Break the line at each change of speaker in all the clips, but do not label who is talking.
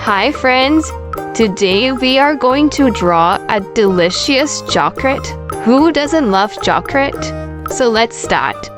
Hi friends! Today we are going to draw a delicious chocolate. Who doesn't love chocolate? So let's start.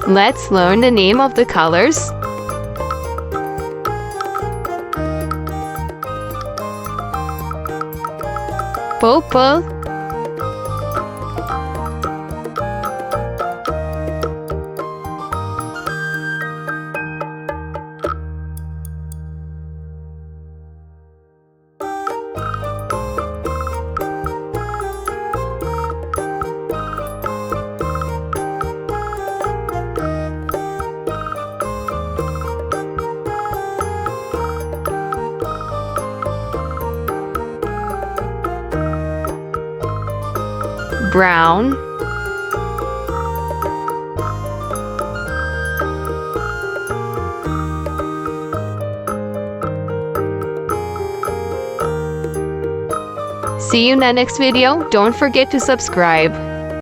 Let's learn the name of the colors. Purple, brown, see you in the next video. Don't forget to subscribe.